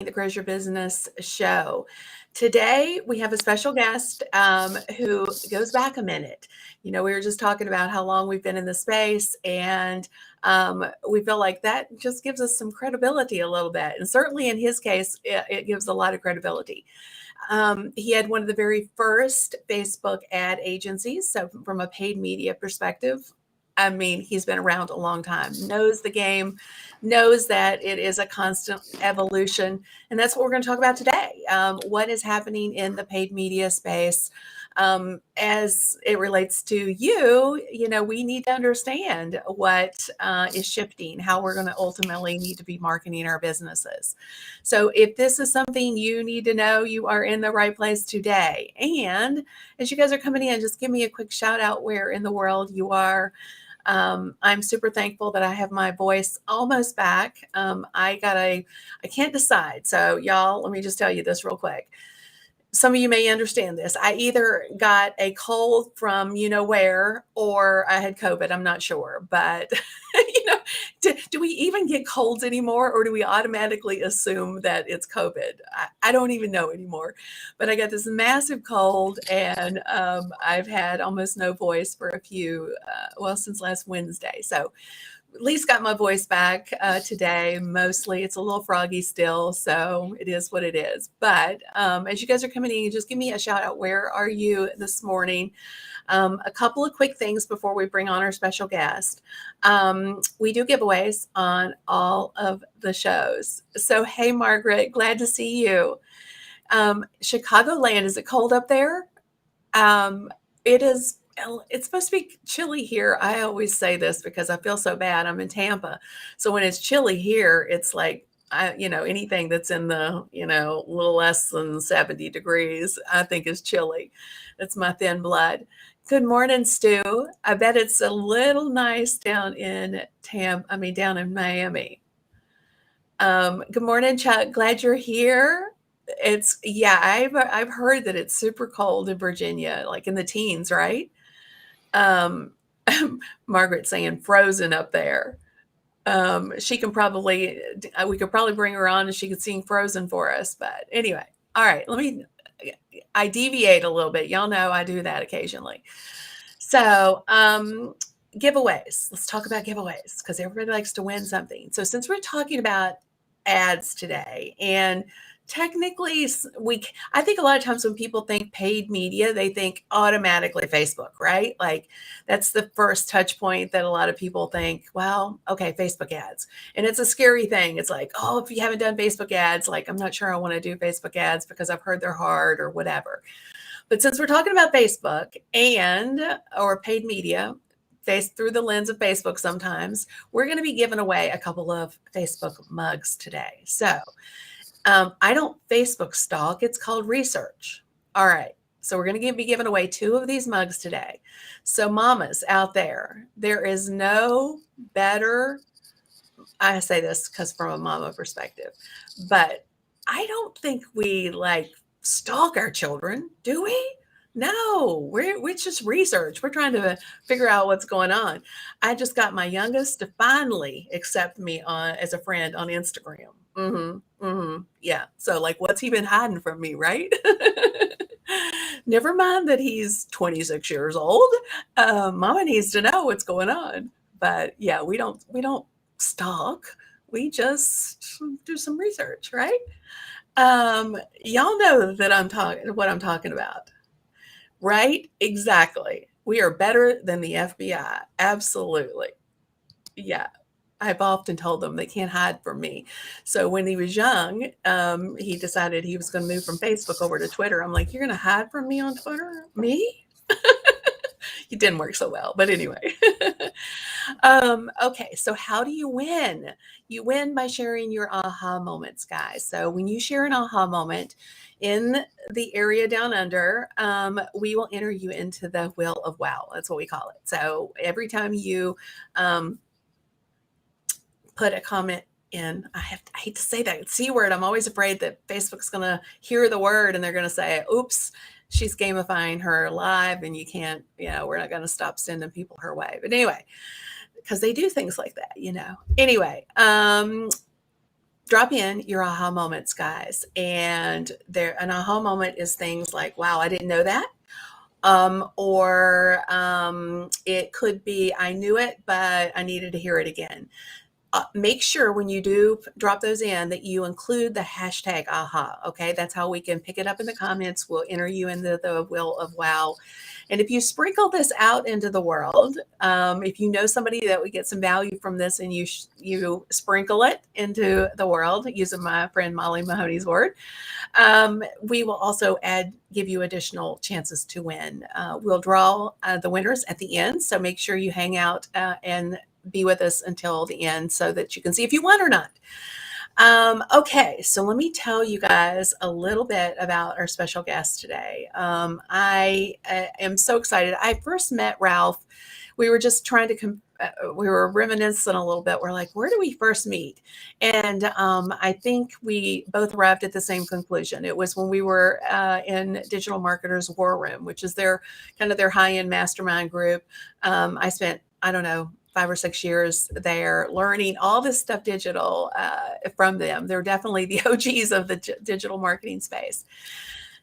the Grows Your Business show. Today, we have a special guest who goes back a minute. We were just talking about how long we've been in the space, and we feel like that just gives us some credibility a little bit. And certainly in his case, it gives a lot of credibility. He had one of the very first Facebook ad agencies. So, from a paid media perspective, I mean, he's been around a long time, knows the game, knows that it is a constant evolution. And that's what we're going to talk about today. What is happening in the paid media space as it relates to you? We need to understand what is shifting, how we're going to ultimately need to be marketing our businesses. So if this is something you need to know, you are in the right place today. And as you guys are coming in, just give me a quick shout out where in the world you are. I'm super thankful that I have my voice almost back. I can't decide. So y'all, let me just tell you this real quick. Some of you may understand this. I either got a cold from where, or I had COVID. I'm not sure, but do we even get colds anymore, or do we automatically assume that it's COVID? I don't even know anymore. But I got this massive cold, and I've had almost no voice for since last Wednesday. So at least got my voice back today. Mostly it's a little froggy still, so it is what it is. But as you guys are coming in, just give me a shout out. Where are you this morning? A couple of quick things before we bring on our special guest. We do giveaways on all of the shows. So, hey, Margaret, glad to see you. Chicagoland, is it cold up there? It is. It's supposed to be chilly here. I always say this because I feel so bad. I'm in Tampa. So when it's chilly here, it's like, anything that's in the, little less than 70 degrees, I think is chilly. That's my thin blood. Good morning, Stu. I bet it's a little nice down in down in Miami. Good morning, Chuck. Glad you're here. I've heard that it's super cold in Virginia, like in the teens, right? Um, Margaret saying frozen up there. We could probably bring her on and she could sing Frozen for us. But anyway, all right, I deviate a little bit. Y'all know I do that occasionally. So, giveaways. Let's talk about giveaways because everybody likes to win something. So since we're talking about ads today, and technically I think a lot of times when people think paid media, they think automatically Facebook, right? Like that's the first touch point that a lot of people think, well, okay, Facebook ads. And it's a scary thing. It's like, oh, if you haven't done Facebook ads, like I'm not sure I want to do Facebook ads because I've heard they're hard or whatever. But since we're talking about Facebook or paid media, through the lens of Facebook sometimes, we're going to be giving away a couple of Facebook mugs today. So I don't Facebook stalk. It's called research. All right. So we're going to be giving away 2 of these mugs today. So mamas out there is no better, I say this because from a mama perspective, but I don't think we stalk our children, do we? No, we're just research. We're trying to figure out what's going on. I just got my youngest to finally accept me as a friend on Instagram. Yeah. So what's he been hiding from me, right? Never mind that he's 26 years old. Mama needs to know what's going on. But yeah, we don't stalk. We just do some research, right? Y'all know that what I'm talking about, right? Exactly. We are better than the FBI. Absolutely. Yeah. I've often told them they can't hide from me. So when he was young, he decided he was going to move from Facebook over to Twitter. I'm like, you're going to hide from me on Twitter? Me? It didn't work so well. But anyway. Okay, so how do you win? You win by sharing your aha moments, guys. So when you share an aha moment in the area down under, we will enter you into the Wheel of Wow. That's what we call it. So every time you put a comment in, I hate to say that C word. I'm always afraid that Facebook's going to hear the word and they're going to say, oops, she's gamifying her live and you can't, we're not going to stop sending people her way. But anyway, because they do things like that, Anyway, drop in your aha moments, guys. And an aha moment is things like, wow, I didn't know that. Or it could be, I knew it, but I needed to hear it again. Make sure when you do drop those in that you include the hashtag aha. Okay, that's how we can pick it up in the comments. We'll enter you into the wheel of wow. And if you sprinkle this out into the world, if you know somebody that would get some value from this, and you sprinkle it into the world using my friend Molly Mahoney's word, we will also give you additional chances to win. We'll draw the winners at the end, so make sure you hang out and be with us until the end so that you can see if you won or not. Okay, so let me tell you guys a little bit about our special guest today. I am so excited. I first met Ralph. We were just trying to we were reminiscing a little bit. We're like, where did we first meet? And I think we both arrived at the same conclusion. It was when we were in Digital Marketers War Room, which is their kind of their high-end mastermind group. I spent, I don't know, 5 or 6 years there learning all this stuff digital from them. They're definitely the OGs of the digital marketing space.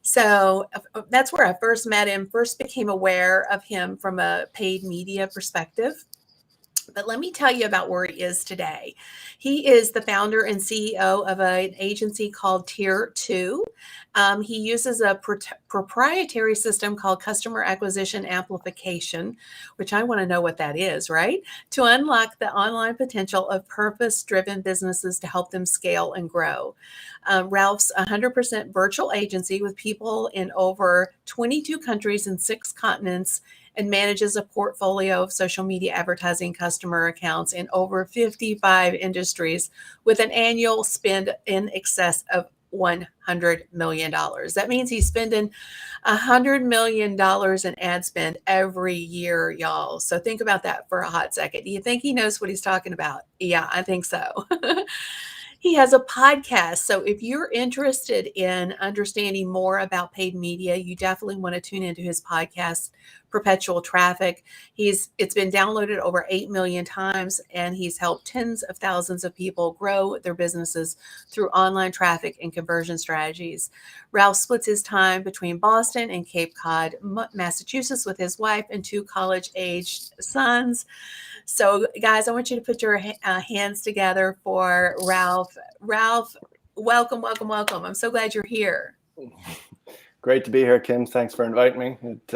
So that's where I first met him, first became aware of him from a paid media perspective. But let me tell you about where he is today. He is the founder and CEO of an agency called Tier 2. He uses a proprietary system called Customer Acquisition Amplification, which I want to know what that is, right? To unlock the online potential of purpose-driven businesses to help them scale and grow. Ralph's 100% virtual agency with people in over 22 countries and 6 continents, and manages a portfolio of social media advertising customer accounts in over 55 industries with an annual spend in excess of $100 million. That means he's spending $100 million in ad spend every year, y'all. So think about that for a hot second. Do you think he knows what he's talking about? Yeah, I think so. He has a podcast. So if you're interested in understanding more about paid media, you definitely want to tune into his podcast, Perpetual Traffic. It's been downloaded over 8 million times, and he's helped tens of thousands of people grow their businesses through online traffic and conversion strategies. Ralph splits his time between Boston and Cape Cod, Massachusetts, with his wife and 2 college-aged sons. So, guys, I want you to put your hands together for Ralph. Ralph, welcome, welcome, welcome. I'm so glad you're here. Great to be here, Kim. Thanks for inviting me. It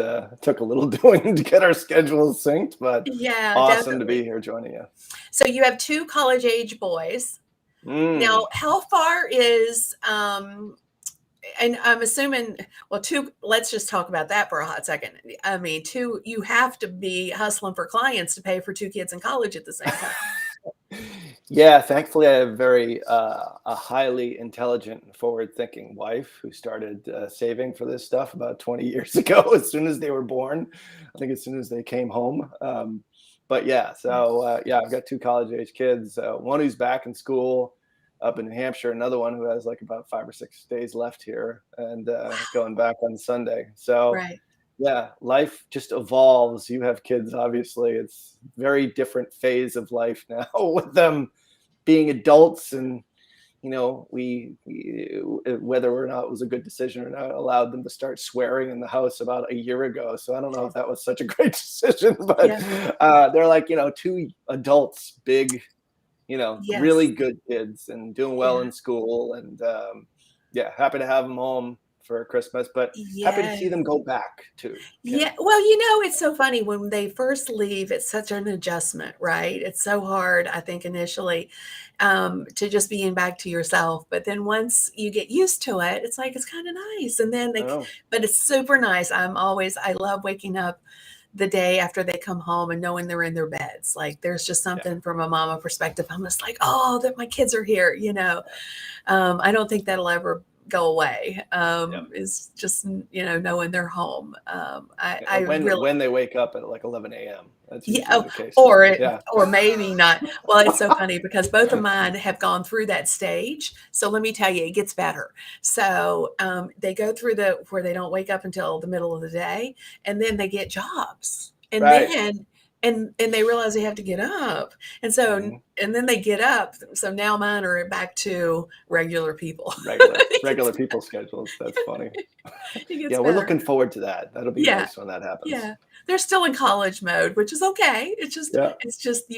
took a little doing to get our schedules synced, but yeah, awesome definitely. to be here joining you. So you have 2 college-age boys. Now, how far is and I'm assuming, well, 2, let's just talk about that for a hot second. I mean, 2, you have to be hustling for clients to pay for 2 kids in college at the same time. Yeah, thankfully I have a highly intelligent and forward-thinking wife who started saving for this stuff about 20 years ago, as soon as they were born. I think as soon as they came home. But yeah, so yeah, I've got 2 college-age kids, one who's back in school up in New Hampshire, another one who has like about 5 or 6 days left here, and going back on Sunday. So right. Yeah, life just evolves. You have kids, obviously. It's a very different phase of life now with them being adults, and we whether or not it was a good decision or not, allowed them to start swearing in the house about a year ago. So I don't know if that was such a great decision, but they're like 2 adults, big, Yes. really good kids and doing well in school, and happy to have them home for Christmas, but happy to see them go back too. Yeah. Well, it's so funny when they first leave, it's such an adjustment, right? It's so hard, I think, initially, to just being back to yourself. But then once you get used to it, it's like, it's kind of nice. And then but it's super nice. I love waking up the day after they come home and knowing they're in their beds. Like, there's just something from a mama perspective. I'm just like, oh, that my kids are here. I don't think that'll ever go away. Is just knowing they're home. When they wake up at like 11 a.m. That's the case. Or maybe not. Well, it's so funny because both of mine have gone through that stage. So let me tell you, it gets better. So they go through where they don't wake up until the middle of the day, and then they get jobs, and then and they realize they have to get up. And so, Mhm. and then they get up. So now mine are back to regular people. Regular people schedules. That's funny. It Yeah, gets we're better. looking forward to that. That'll be Yeah. nice when that happens. Yeah. They're still in college mode, which is okay. Yeah, It's just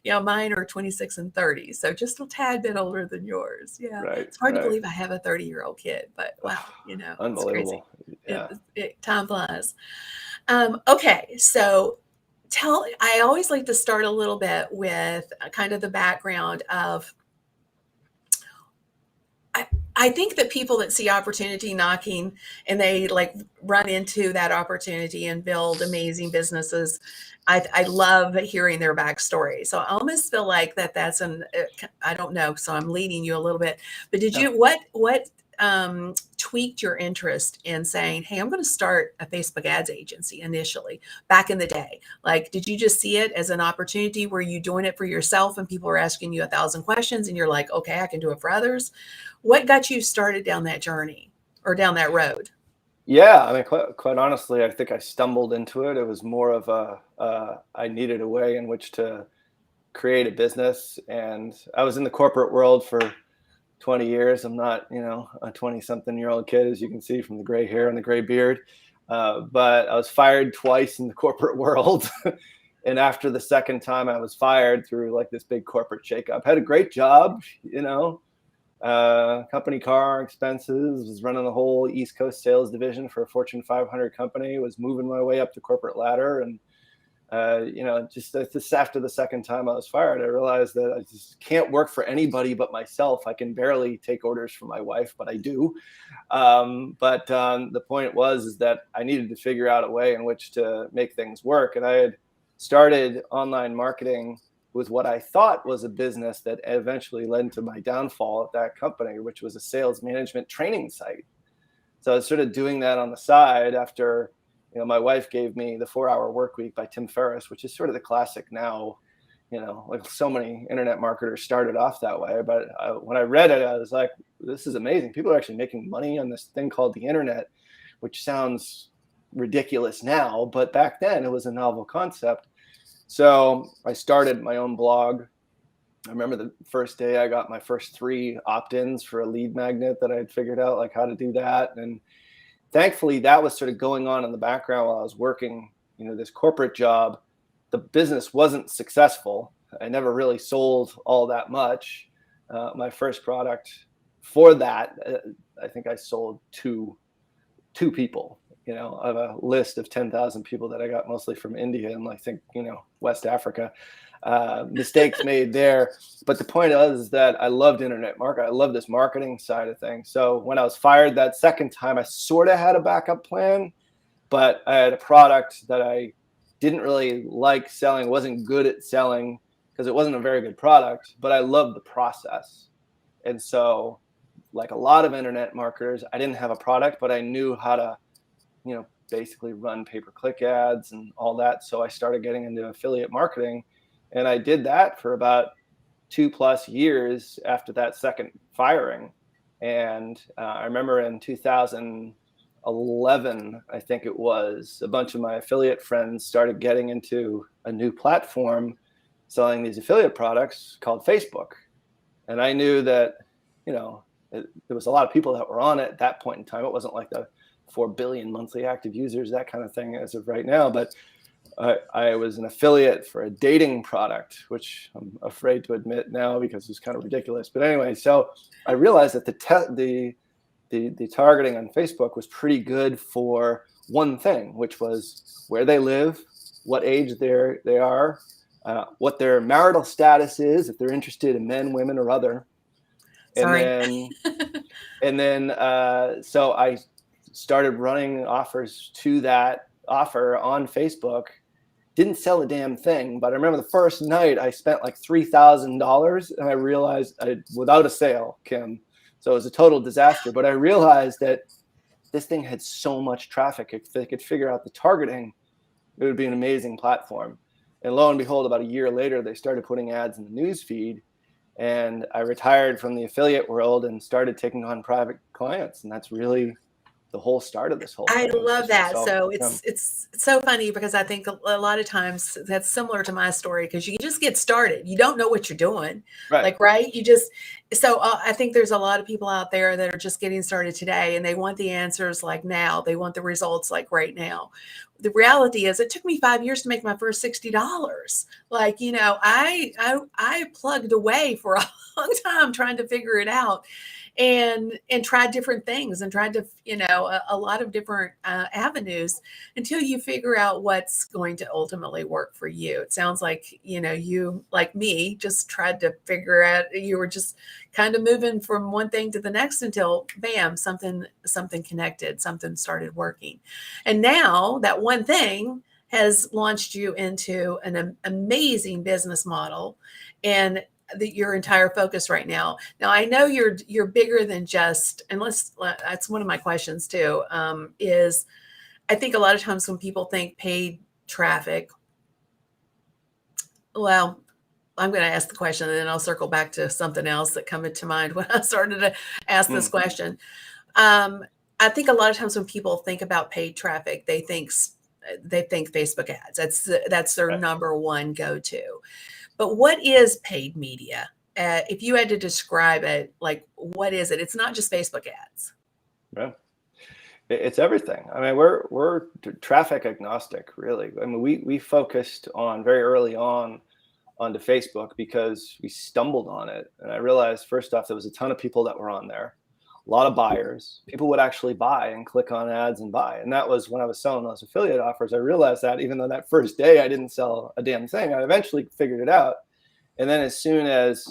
mine are 26 and 30. So just a tad bit older than yours. Yeah. right, It's hard to right. believe I have a 30-year-old kid, but wow, it's crazy. Unbelievable. Yeah. Time flies. Okay. So I always like to start a little bit with kind of the background of, I, I think that people that see opportunity knocking and they like run into that opportunity and build amazing businesses, I love hearing their backstory. So I almost feel like that's I don't know. So I'm leading you a little bit, but Yeah. what tweaked your interest in saying, hey, I'm going to start a Facebook ads agency initially back in the day? Like, did you just see it as an opportunity? Were you doing it for yourself and people were asking you 1,000 questions and you're like, okay, I can do it for others? What got you started down that journey or down that road? Yeah, I mean, quite honestly, I think I stumbled into it. It was more of I needed a way in which to create a business. And I was in the corporate world for 20 years. I'm not, a 20-something-year-old kid, as you can see from the gray hair and the gray beard. But I was fired twice in the corporate world. And after the second time I was fired through like this big corporate shakeup, had a great job, company car, expenses, was running the whole East Coast sales division for a Fortune 500 company, was moving my way up the corporate ladder. And, just after the second time I was fired, I realized that I just can't work for anybody but myself. I can barely take orders from my wife, but I do. But the point is that I needed to figure out a way in which to make things work. And I had started online marketing with what I thought was a business that eventually led to my downfall at that company, which was a sales management training site. So I was sort of doing that on the side after, my wife gave me The 4-Hour Workweek by Tim Ferriss, which is sort of the classic now. Like so many internet marketers started off that way. But when I read it, I was like, this is amazing. People are actually making money on this thing called the internet, which sounds ridiculous now, but back then it was a novel concept. So I started my own blog. I remember the first day I got my first 3 opt-ins for a lead magnet that I had figured out like how to do that. And thankfully that was sort of going on in the background while I was working, this corporate job. The business wasn't successful. I never really sold all that much. My first product for that, I think I sold two people, of a list of 10,000 people that I got mostly from India and I think, West Africa. Mistakes made there. But the point is that I loved internet marketing. I love this marketing side of things. So when I was fired that second time, I sort of had a backup plan, but I had a product that I didn't really like selling, wasn't good at selling because it wasn't a very good product, but I loved the process. And so like a lot of internet marketers, I didn't have a product, but I knew how to, basically run pay-per-click ads and all that. So I started getting into affiliate marketing, and I did that for about 2+ years after that second firing. And I remember in 2011, I think it was, a bunch of my affiliate friends started getting into a new platform selling these affiliate products called Facebook. And I knew that, there was a lot of people that were on it at that point in time. It wasn't like the 4 billion monthly active users, that kind of thing as of right now. But I was an affiliate for a dating product, which I'm afraid to admit now because it's kind of ridiculous. But anyway, so I realized that the targeting on Facebook was pretty good for one thing, which was where they live, what age they are, what their marital status is, if they're interested in men, women, or other. Sorry. And then so I started running offers to that offer on Facebook. Didn't sell a damn thing, but I remember the first night I spent like $3,000 and I realized without a sale, Kim. So it was a total disaster, but I realized that this thing had so much traffic. If they could figure out the targeting, it would be an amazing platform. And lo and behold, about a year later, they started putting ads in the news feed. And I retired from the affiliate world and started taking on private clients. And that's really the whole start of this whole I thing. love that. So So it's so funny because I think a lot of times that's similar to my story because you just get started. You don't know what you're doing. right. Like, right? You just so I think there's a lot of people out there that are just getting started today and they want the answers like now. They want the results like right now. The reality is it took me 5 years to make my first $60. Like, I plugged away for a long time trying to figure it out and tried different things and tried to a lot of different avenues until you figure out what's going to ultimately work for you. It sounds like you, like me, just tried to figure out, you were just kind of moving from one thing to the next until bam, something connected, something started working, and now that one thing has launched you into an amazing business model and your entire focus right now. Now I know you're bigger than just, and that's one of my questions too, is I think a lot of times when people think paid traffic, well, I'm going to ask the question and then I'll circle back to something else that come into mind when I started to ask this question. I think a lot of times when people think about paid traffic, they think Facebook ads. That's their Right. number one go-to. But what is paid media? If you had to describe it, like, what is it? It's not just Facebook ads. Yeah. It's everything. I mean, we're traffic agnostic, really. I mean, we focused on very early on onto Facebook because we stumbled on it. And I realized first off, there was a ton of people that were on there, a lot of buyers. People would actually buy and click on ads and buy. And that was when I was selling those affiliate offers. I realized that even though that first day I didn't sell a damn thing, I eventually figured it out. And then as soon as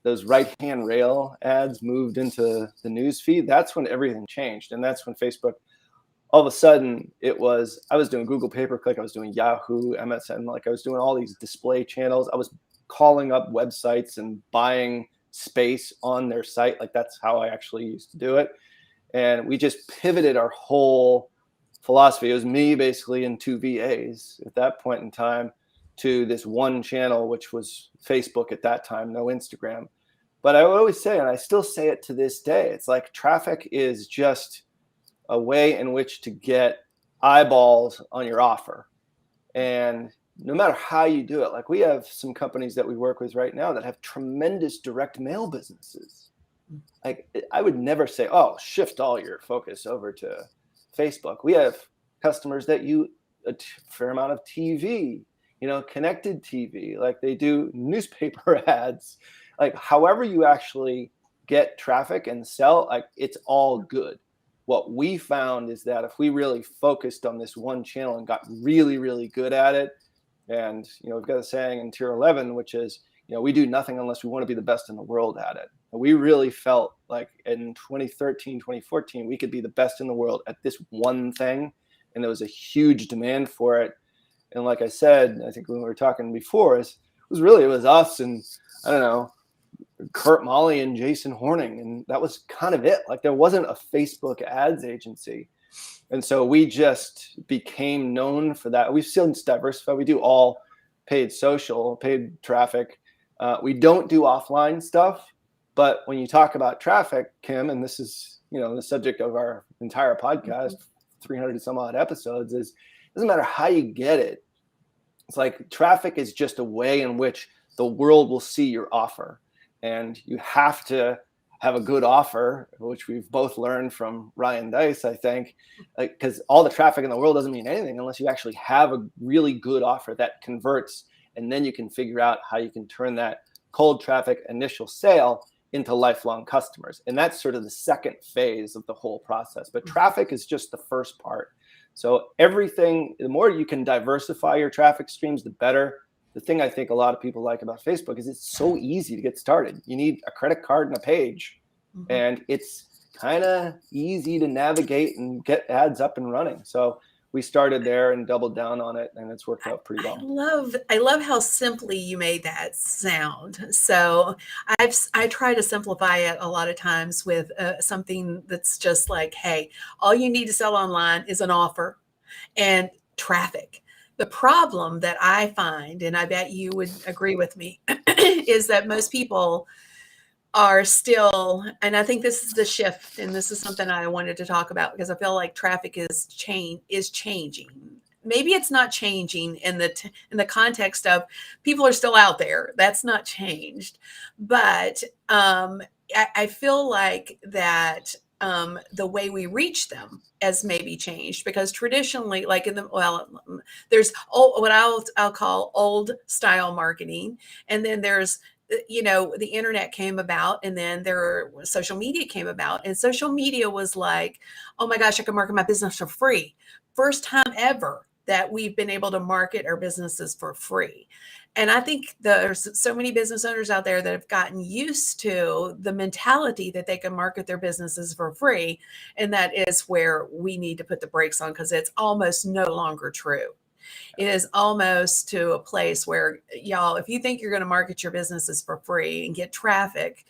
those right-hand rail ads moved into the news feed, that's when everything changed. And that's when Facebook, all of a sudden, I was doing Google pay-per-click, I was doing Yahoo, MSN, like I was doing all these display channels. I was calling up websites and buying space on their site. Like that's how I actually used to do it. And we just pivoted our whole philosophy. It was me basically and two VAs at that point in time to this one channel, which was Facebook at that time, no Instagram. But I would always say, and I still say it to this day, it's like traffic is just a way in which to get eyeballs on your offer. And no matter how you do it, like we have some companies that we work with right now that have tremendous direct mail businesses. Like I would never say, oh, shift all your focus over to Facebook. We have customers that use a fair amount of TV, connected TV, like they do newspaper ads, like however you actually get traffic and sell, like it's all good. What we found is that if we really focused on this one channel and got really, really good at it, and we've got a saying in Tier 11, which is, we do nothing unless we want to be the best in the world at it. And we really felt like in 2013, 2014, we could be the best in the world at this one thing. And there was a huge demand for it. And like I said, I think when we were talking before, it was us and I don't know, Kurt Molly and Jason Horning. And that was kind of it. Like there wasn't a Facebook ads agency. And so we just became known for that. We've since diversified. We do all paid social, paid traffic. We don't do offline stuff. But when you talk about traffic, Kim, and this is, the subject of our entire podcast, 300 some odd episodes, is it doesn't matter how you get it. It's like traffic is just a way in which the world will see your offer. And you have to have a good offer, which we've both learned from Ryan Deiss, I think, because all the traffic in the world doesn't mean anything unless you actually have a really good offer that converts. And then you can figure out how you can turn that cold traffic initial sale into lifelong customers. And that's sort of the second phase of the whole process. But traffic is just the first part. So everything, the more you can diversify your traffic streams, the better. The thing I think a lot of people like about Facebook is it's so easy to get started. You need a credit card and a page, and it's kind of easy to navigate and get ads up and running. So we started there and doubled down on it, and it's worked out pretty well. I love how simply you made that sound. So I try to simplify it a lot of times with something that's just like, hey, all you need to sell online is an offer and traffic. The problem that I find, and I bet you would agree with me, is that most people are still, and I think this is the shift, and this is something I wanted to talk about because I feel like traffic is changing. Maybe it's not changing in the context of people are still out there. That's not changed, but I feel like that the way we reach them has maybe changed because traditionally, like there's what I'll call old style marketing, and then there's the internet came about, and then social media came about, and social media was like, oh my gosh, I can market my business for free. First time ever that we've been able to market our businesses for free. And I think there's so many business owners out there that have gotten used to the mentality that they can market their businesses for free. And that is where we need to put the brakes on, because it's almost no longer true. It is almost to a place where, y'all, if you think you're going to market your businesses for free and get traffic,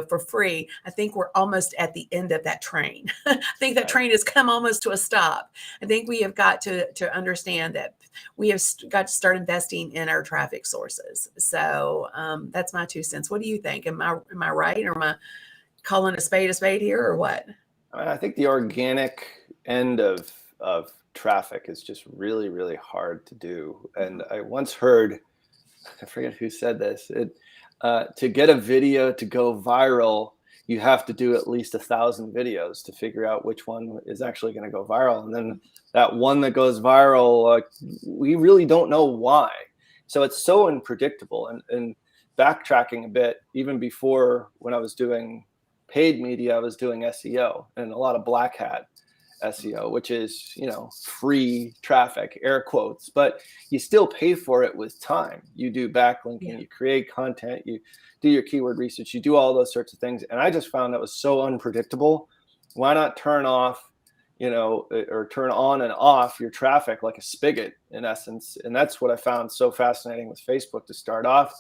for free, I think we're almost at the end of that train. I think that train has come almost to a stop. I think we have got to understand that we have got to start investing in our traffic sources. So that's my 2 cents. What do you think? Am I right, or am I calling a spade here, or what? I think the organic end of traffic is just really, really hard to do. And I once heard, I forget who said this, to get a video to go viral, you have to do at least 1,000 videos to figure out which one is actually going to go viral. And then that one that goes viral, we really don't know why. So it's so unpredictable. And backtracking a bit, even before, when I was doing paid media, I was doing SEO, and a lot of black hat SEO, which is, free traffic, air quotes, but you still pay for it with time. You do backlinking, you create content, you do your keyword research, you do all those sorts of things. And I just found that was so unpredictable. Why not turn off, or turn on and off your traffic like a spigot, in essence? And that's what I found so fascinating with Facebook to start off.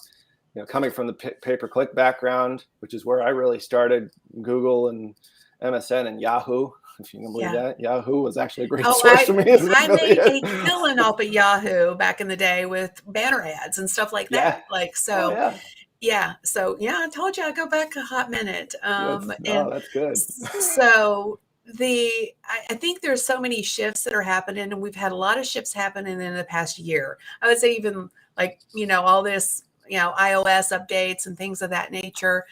Coming from the pay-per-click background, which is where I really started, Google and MSN and Yahoo. If you can believe that. Yahoo was actually a great source for me. I made a killing off of Yahoo back in the day with banner ads and stuff like that. So I told you I go back a hot minute. That's good. So I think there's so many shifts that are happening, and we've had a lot of shifts happening in the past year. I would say even all this, iOS updates and things of that nature.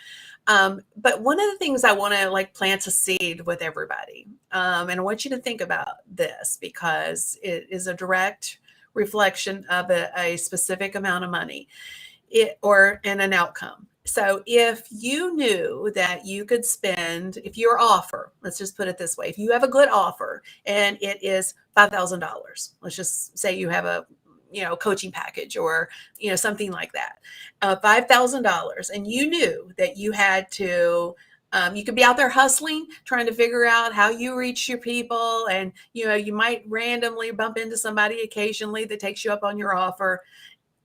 But one of the things I want to plant a seed with everybody, and I want you to think about this, because it is a direct reflection of a specific amount of money and an outcome. So if you knew that you could spend, if your offer, let's just put it this way, if you have a good offer and it is $5,000, let's just say you have a coaching package or, something like that, $5,000, and you knew that you had to, you could be out there hustling, trying to figure out how you reach your people. And, you might randomly bump into somebody occasionally that takes you up on your offer,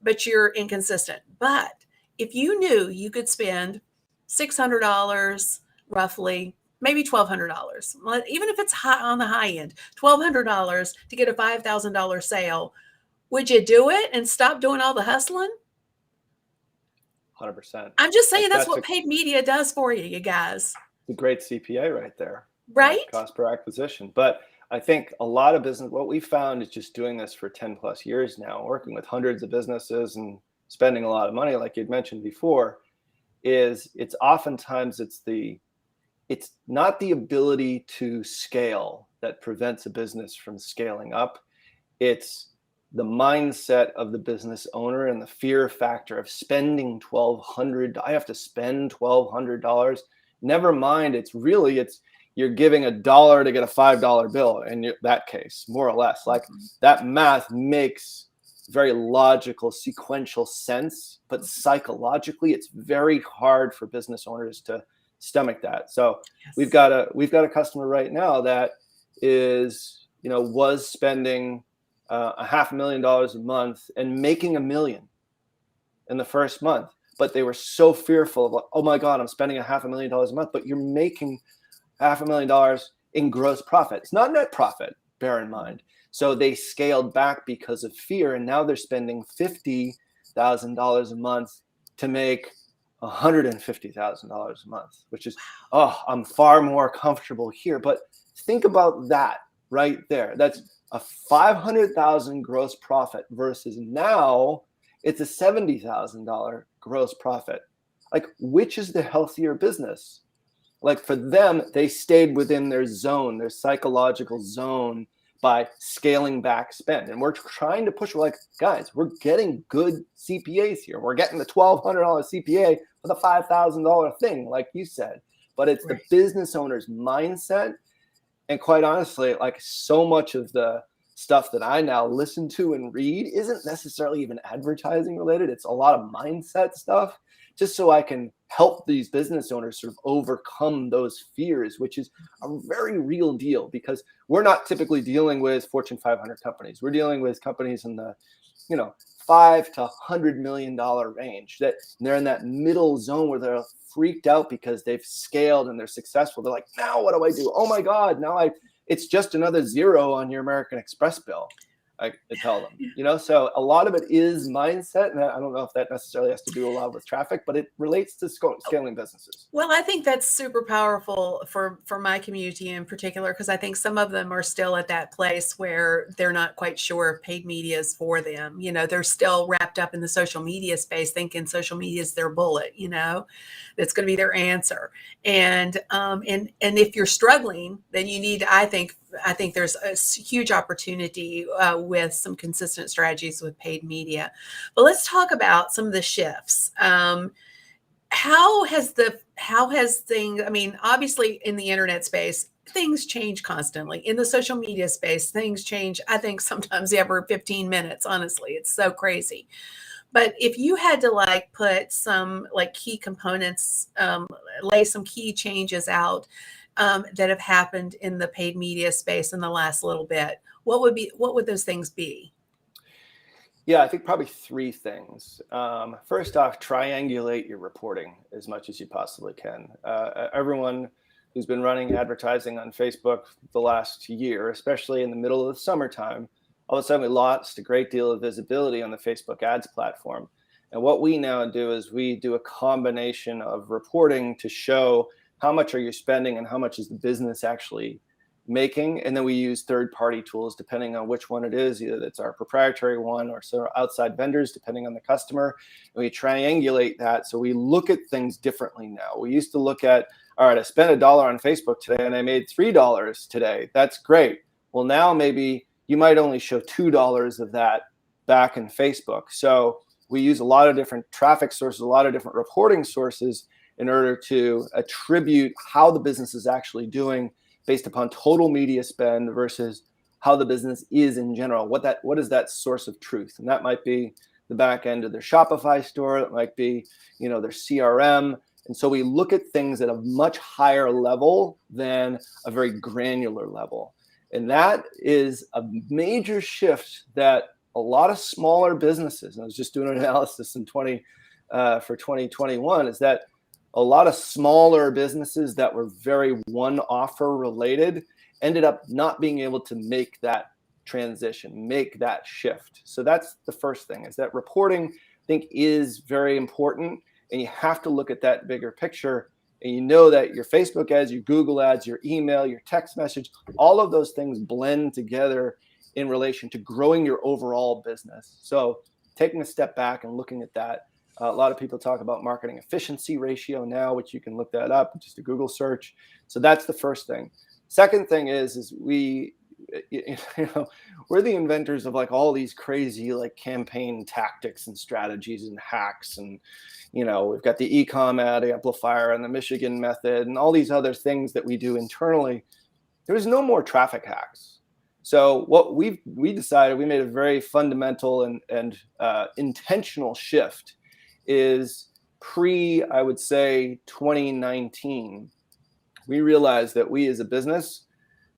but you're inconsistent. But if you knew you could spend $600 roughly, maybe $1,200, even if it's high on the high end, $1,200 to get a $5,000 sale, would you do it and stop doing all the hustling? 100%. I'm just saying that's what paid media does for you, you guys. The great CPA right there. Right? Cost per acquisition. But I think a lot of business, what we found is just doing this for 10 plus years now, working with hundreds of businesses and spending a lot of money, like you'd mentioned before, it's not the ability to scale that prevents a business from scaling up. It's the mindset of the business owner and the fear factor of spending $1,200. I have to spend $1,200. Never mind, you're giving $1 to get a $5 bill in that case, more or less. Like, that math makes very logical, sequential sense, but psychologically, it's very hard for business owners to stomach that. So we've got a customer right now that was spending $500,000 a month and making $1 million in the first month, but they were so fearful of, oh my God, I'm spending $500,000 a month, but you're making $500,000 in gross profit. It's not net profit, bear in mind. So they scaled back because of fear, and now they're spending $50,000 a month to make $150,000 a month, which is, oh, I'm far more comfortable here. But think about that right there. That's a 500,000 gross profit versus now it's a $70,000 gross profit. Like, which is the healthier business? Like, for them, they stayed within their zone, their psychological zone, by scaling back spend. And we're trying to push, we're like, guys, we're getting good CPAs here. We're getting the $1,200 CPA for the $5,000 thing, like you said. But it's the business owner's mindset. And quite honestly, like, so much of the stuff that I now listen to and read isn't necessarily even advertising related. It's a lot of mindset stuff, just so I can help these business owners sort of overcome those fears, which is a very real deal, because we're not typically dealing with Fortune 500 companies. We're dealing with companies in the, $5 to $100 million range, that they're in that middle zone where they're freaked out because they've scaled and they're successful. They're like, now what do I do? Oh my God, it's just another zero on your American Express bill. I tell them, so a lot of it is mindset. And I don't know if that necessarily has to do a lot with traffic, but it relates to scaling businesses. Well, I think that's super powerful for my community in particular, because I think some of them are still at that place where they're not quite sure if paid media is for them. They're still wrapped up in the social media space, thinking social media is their bullet, that's going to be their answer. And if you're struggling, then you need, I think there's a huge opportunity with some consistent strategies with paid media. But let's talk about some of the shifts. How has things, obviously in the internet space, things change constantly. In the social media space, things change, I think sometimes every 15 minutes, honestly. It's so crazy. But if you had to put some key components, lay some key changes out that have happened in the paid media space in the last little bit, what would those things be? Yeah, I think probably three things. First off, triangulate your reporting as much as you possibly can. Everyone who's been running advertising on Facebook the last year, especially in the middle of the summertime, all of a sudden we lost a great deal of visibility on the Facebook ads platform. And what we now do is we do a combination of reporting to show how much are you spending and how much is the business actually making. And then we use third-party tools, depending on which one it is. Either it's our proprietary one or so outside vendors, depending on the customer. And we triangulate that. So we look at things differently now. We used to look at, all right, I spent $1 on Facebook today and I made $3 today. That's great. Well, now maybe you might only show $2 of that back in Facebook. So we use a lot of different traffic sources, a lot of different reporting sources in order to attribute how the business is actually doing based upon total media spend versus how the business is in general. What is that source of truth? And that might be the back end of their Shopify store. It might be, their CRM. And so we look at things at a much higher level than a very granular level. And that is a major shift that a lot of smaller businesses, and I was just doing an analysis for 2021, is that a lot of smaller businesses that were very one offer related ended up not being able to make that transition, make that shift. So that's the first thing, is that reporting, I think, is very important. And you have to look at that bigger picture. And that your Facebook ads, your Google ads, your email, your text message, all of those things blend together in relation to growing your overall business. So taking a step back and looking at that. A lot of people talk about marketing efficiency ratio now, which you can look that up, just a Google search. So that's the first thing. Second thing is we're the inventors of all these crazy campaign tactics and strategies and hacks. And, we've got the e-com ad amplifier and the Michigan method and all these other things that we do internally. There's no more traffic hacks. So what we decided, we made a very fundamental and intentional shift is I would say 2019, we realized that we as a business,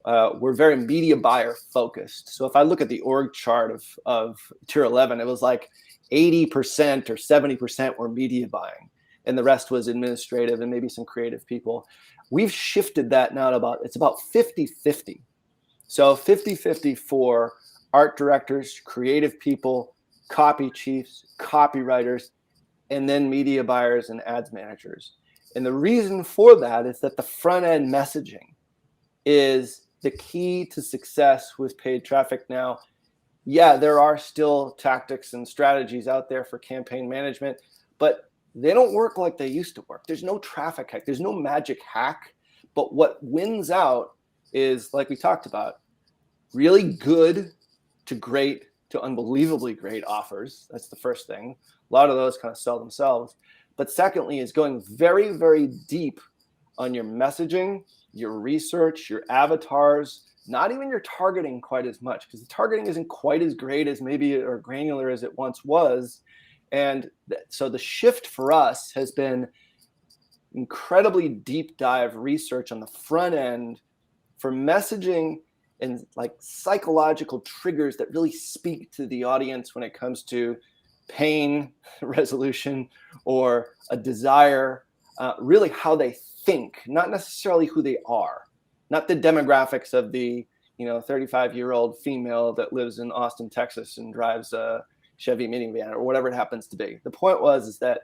we're very media buyer focused. So if I look at the org chart of Tier 11, it was 80% or 70% were media buying, and the rest was administrative and maybe some creative people. We've shifted that now to it's about 50-50. So 50-50 for art directors, creative people, copy chiefs, copywriters, and then media buyers and ads managers. And the reason for that is that the front end messaging is the key to success with paid traffic now. Yeah, there are still tactics and strategies out there for campaign management, but they don't work like they used to work. There's no traffic hack. There's no magic hack. But what wins out is, like we talked about, really good to great to unbelievably great offers. That's the first thing. A lot of those kind of sell themselves. But secondly is going very, very deep on your messaging, your research, your avatars, not even your targeting quite as much, because the targeting isn't quite as great as maybe or granular as it once was. And so the shift for us has been incredibly deep dive research on the front end for messaging and like psychological triggers that really speak to the audience when it comes to pain resolution or a desire, really how they think, not necessarily who they are, not the demographics of the 35-year-old female that lives in Austin, Texas and drives a Chevy minivan or whatever it happens to be. The point is that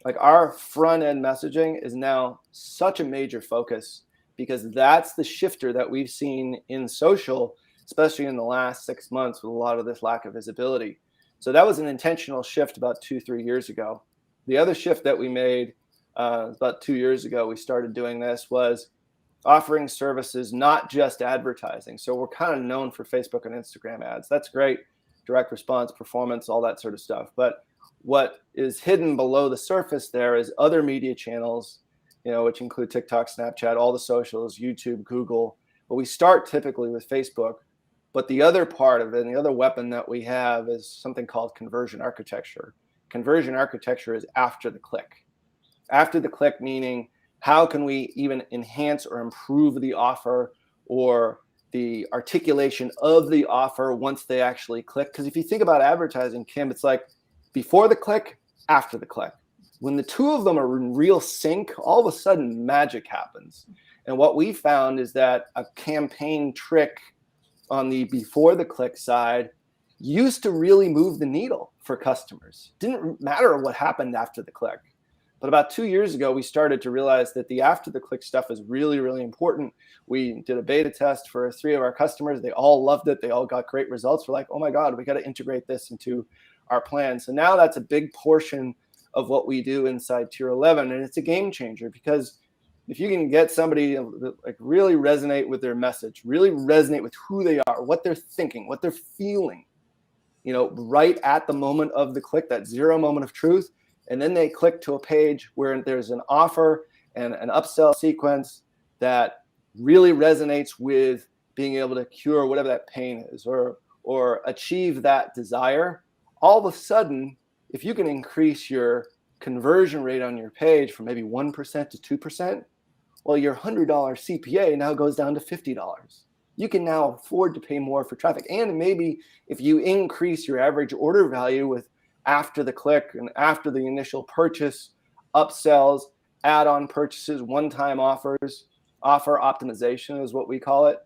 like our front end messaging is now such a major focus because that's the shifter that we've seen in social, especially in the last 6 months with a lot of this lack of visibility. So that was an intentional shift about 2-3 years ago. The other shift that we made about 2 years ago, we started doing this, was offering services, not just advertising. So we're kind of known for Facebook and Instagram ads. That's great, direct response, performance, all that sort of stuff. But what is hidden below the surface there is other media channels, which include TikTok, Snapchat, all the socials, YouTube, Google. But we start typically with Facebook. But the other part of it, and the other weapon that we have, is something called conversion architecture. Conversion architecture is after the click. After the click, meaning how can we even enhance or improve the offer or the articulation of the offer once they actually click? Because if you think about advertising, Kim, it's like before the click, after the click. When the two of them are in real sync, all of a sudden magic happens. And what we found is that a campaign trick on the before the click side used to really move the needle for customers. Didn't matter what happened after the click. But about 2 years ago, we started to realize that the after the click stuff is really, really important. We did a beta test for 3 of our customers. They all loved it. They all got great results. We're like, oh my God, we got to integrate this into our plan. So now that's a big portion of what we do inside Tier 11. And it's a game changer because if you can get somebody to like really resonate with their message, really resonate with who they are, what they're thinking, what they're feeling, right at the moment of the click, that zero moment of truth, and then they click to a page where there's an offer and an upsell sequence that really resonates with being able to cure whatever that pain is or achieve that desire. All of a sudden, if you can increase your conversion rate on your page from maybe 1% to 2%, well, your $100 CPA now goes down to $50. You can now afford to pay more for traffic. And maybe if you increase your average order value with after the click and after the initial purchase, upsells, add-on purchases, one-time offers, offer optimization is what we call it,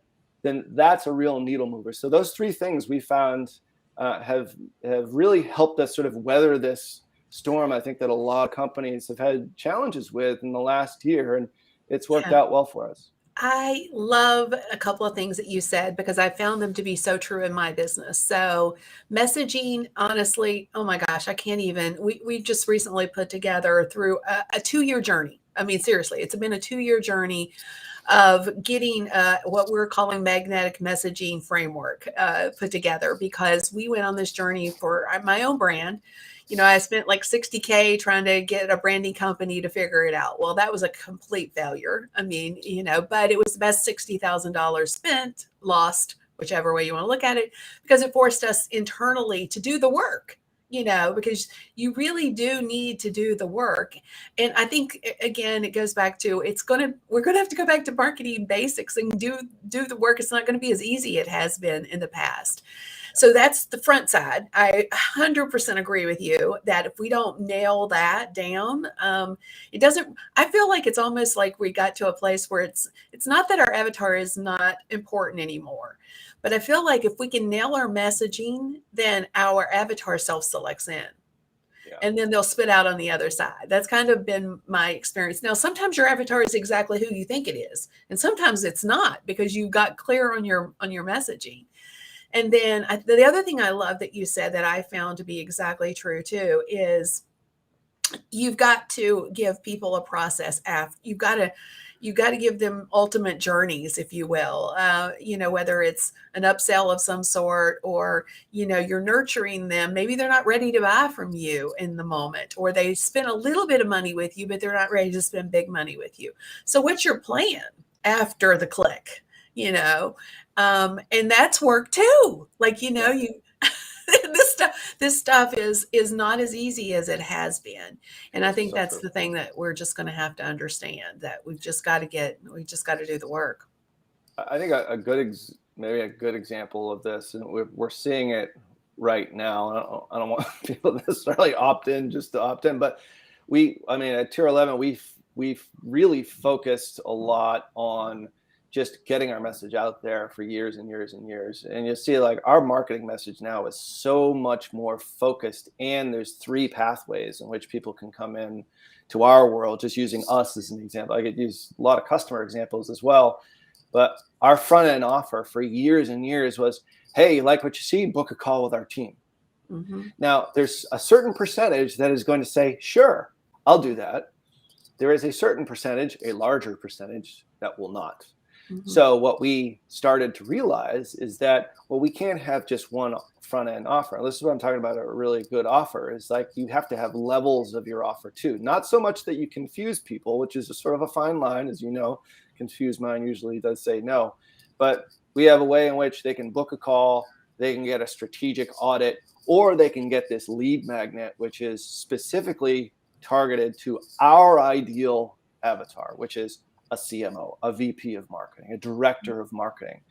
then that's a real needle mover. So those 3 things we found have really helped us sort of weather this storm. I think that a lot of companies have had challenges with in the last year, and it's worked out well for us. I love a couple of things that you said because I found them to be so true in my business. So messaging, honestly, oh my gosh, I can't even, we just recently put together through a 2-year journey. I mean, seriously, it's been a 2-year journey of getting what we're calling magnetic messaging framework put together because we went on this journey for my own brand. I spent like $60K trying to get a branding company to figure it out. Well, that was a complete failure. I mean, but it was the best $60,000 spent, lost, whichever way you want to look at it, because it forced us internally to do the work, because you really do need to do the work. And I think, again, it goes back to, we're going to have to go back to marketing basics and do the work. It's not going to be as easy as it has been in the past. So that's the front side. I 100% agree with you that if we don't nail that down, I feel like it's almost like we got to a place where it's not that our avatar is not important anymore, but I feel like if we can nail our messaging, then our avatar self-selects in. and then they'll spit out on the other side. That's kind of been my experience. Now, sometimes your avatar is exactly who you think it is, and sometimes it's not, because you got clear on your messaging. And then the other thing I love that you said that I found to be exactly true too is you've got to give people a process after. You've got to give them ultimate journeys, if you will. Whether it's an upsell of some sort, or you're nurturing them. Maybe they're not ready to buy from you in the moment, or they spend a little bit of money with you, but they're not ready to spend big money with you. So what's your plan after the click? And that's work too. You this stuff is not as easy as it has been. And I think that's the thing that we're just going to have to understand, that we've just got to do the work. I think maybe a good example of this, and we're seeing it right now. I don't want people to necessarily opt in just to opt in, but at Tier 11, we've really focused a lot on just getting our message out there for years and years and years. And you'll see our marketing message now is so much more focused, and there's 3 pathways in which people can come in to our world, just using us as an example. I could use a lot of customer examples as well, but our front end offer for years and years was, hey, you like what you see? Book a call with our team. Mm-hmm. Now there's a certain percentage that is going to say, sure, I'll do that. There is a certain percentage, a larger percentage, that will not. Mm-hmm. So what we started to realize is that, we can't have just one front end offer. This is what I'm talking about. A really good offer is you have to have levels of your offer too. Not so much that you confuse people, which is a sort of a fine line, as you know. Confused mind usually does say no, but we have a way in which they can book a call, they can get a strategic audit, or they can get this lead magnet, which is specifically targeted to our ideal avatar, which is a CMO, a VP of marketing, a director of marketing.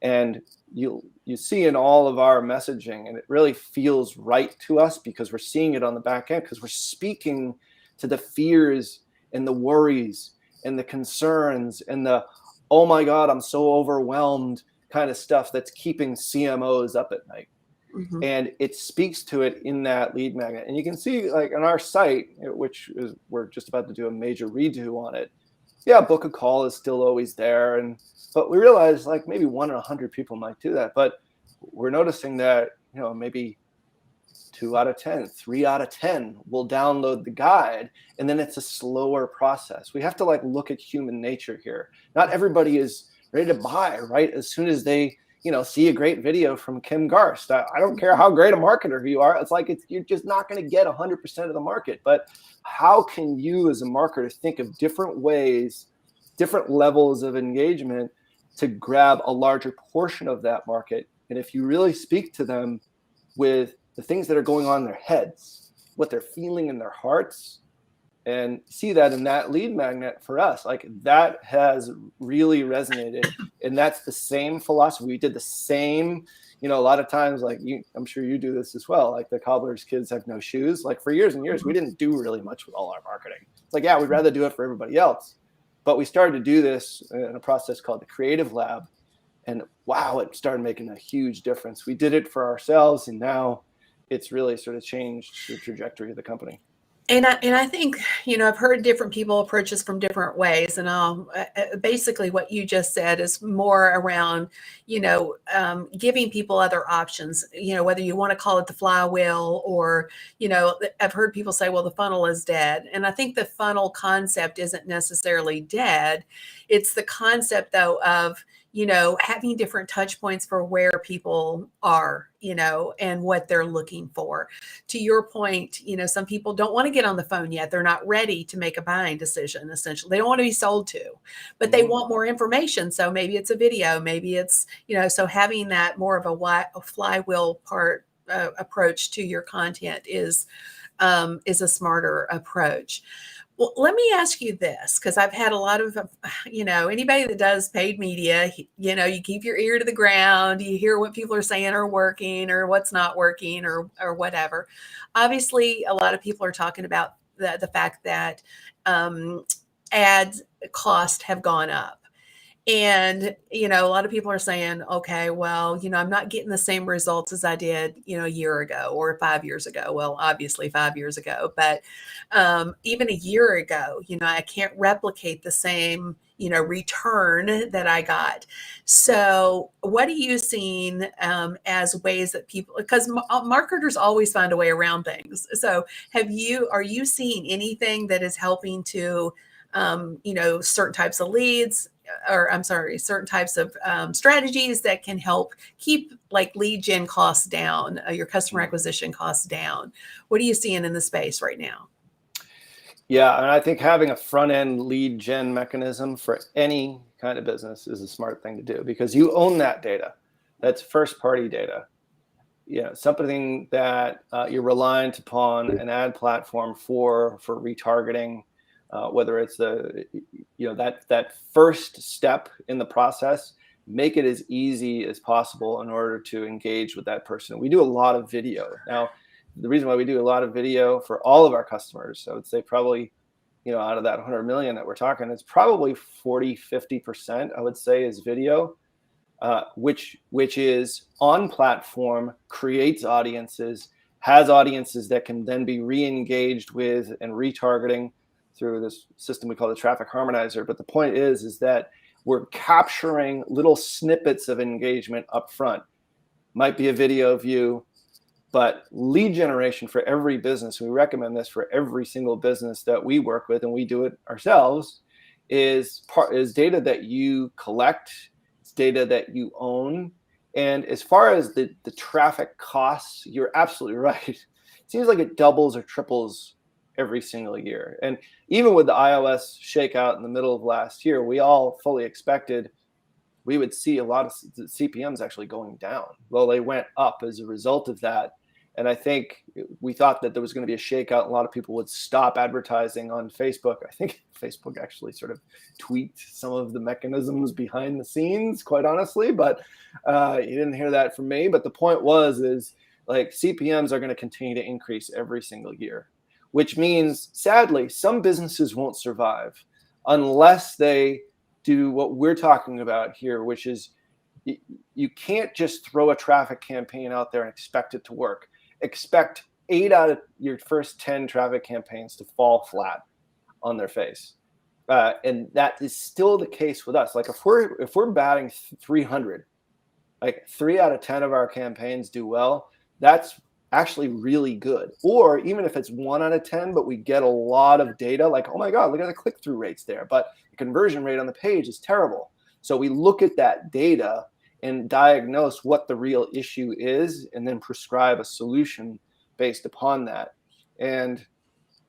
And you see in all of our messaging, and it really feels right to us because we're seeing it on the back end, because we're speaking to the fears and the worries and the concerns and the, oh my God, I'm so overwhelmed kind of stuff that's keeping CMOs up at night. Mm-hmm. And it speaks to it in that lead magnet. And you can see on our site, which is, we're just about to do a major redo on it. Yeah, book a call is still always there. But we realize maybe 1 in 100 people might do that. But we're noticing that, maybe 2 out of 10, 3 out of 10 will download the guide. And then it's a slower process. We have to look at human nature here. Not everybody is ready to buy right as soon as they, see a great video from Kim Garst. I don't care how great a marketer you are. You're just not going to get 100% of the market. But how can you as a marketer think of different ways, different levels of engagement to grab a larger portion of that market? And if you really speak to them with the things that are going on in their heads, what they're feeling in their hearts, and see that in that lead magnet for us, that has really resonated. And that's the same philosophy. We did the same, a lot of times, I'm sure you do this as well. The cobbler's kids have no shoes. For years and years, we didn't do really much with all our marketing. It's yeah, we'd rather do it for everybody else. But we started to do this in a process called the Creative Lab. And wow, it started making a huge difference. We did it for ourselves, and now it's really sort of changed the trajectory of the company. And I think, I've heard different people approach this from different ways. And basically what you just said is more around, giving people other options, whether you want to call it the flywheel or, I've heard people say, well, the funnel is dead. And I think the funnel concept isn't necessarily dead. It's the concept, though, of, having different touch points for where people are, and what they're looking for. To your point, some people don't want to get on the phone yet. They're not ready to make a buying decision, essentially. They don't want to be sold to, but they want more information. So maybe it's a video, maybe it's, so having that more of a flywheel part approach to your content is a smarter approach. Well, let me ask you this, because I've had a lot of, anybody that does paid media, you keep your ear to the ground, you hear what people are saying are working or what's not working or whatever. Obviously, a lot of people are talking about the fact that ads cost have gone up. And, a lot of people are saying, okay, well, I'm not getting the same results as I did, a year ago or 5 years ago. Well, obviously 5 years ago, but even a year ago, I can't replicate the same, return that I got. So, what are you seeing as ways that people, because marketers always find a way around things. So, are you seeing anything that is helping to, certain types of leads, or I'm sorry, certain types of strategies that can help keep like lead gen costs down, your customer acquisition costs down? What are you seeing in the space right now? Yeah, and I think having a front end lead gen mechanism for any kind of business is a smart thing to do, because you own that data. That's first party data. Something that you're reliant upon an ad platform for retargeting, whether it's that first step in the process. Make it as easy as possible in order to engage with that person. We do a lot of video now. The reason why we do a lot of video for all of our customers, I would say probably, out of that 100 million that we're talking, it's probably 40-50%, I would say, is video. Which is on platform, creates audiences, has audiences that can then be re-engaged with and retargeting through this system we call the traffic harmonizer. But the point is that we're capturing little snippets of engagement up front. Might be a video view, but lead generation for every business, we recommend this for every single business that we work with, and we do it ourselves, is data that you collect, data that you own. And as far as the traffic costs, you're absolutely right. It seems like it doubles or triples every single year. And even with the iOS shakeout in the middle of last year, we all fully expected we would see a lot of CPMs actually going down. Well, they went up as a result of that. And I think we thought that there was going to be a shakeout. A lot of people would stop advertising on Facebook. I think Facebook actually sort of tweaked some of the mechanisms behind the scenes, quite honestly. But you didn't hear that from me. But the point is like CPMs are going to continue to increase every single year, which means, sadly, some businesses won't survive unless they do what we're talking about here, which is you can't just throw a traffic campaign out there and expect it to work. Expect 8 out of your first 10 traffic campaigns to fall flat on their face. And that is still the case with us. Like if we're batting 300, like 3 out of 10 of our campaigns do well, that's actually really good. Or even if it's 1 out of 10, but we get a lot of data, like, oh my God, look at the click-through rates there, but the conversion rate on the page is terrible. So we look at that data and diagnose what the real issue is, and then prescribe a solution based upon that. And